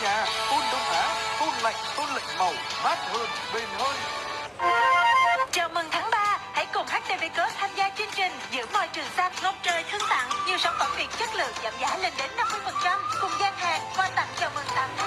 nhà, phun đông á, phun lạnh màu, mát hơn, bền hơn. Chào mừng tháng 3, hãy cùng HTV Plus tham gia chương trình Giữ môi trường xanh. Ngọc Trời thương tặng nhiều sản phẩm Việt chất lượng giảm giá lên đến 50%, cùng gian hàng quà tặng chào mừng 8 tháng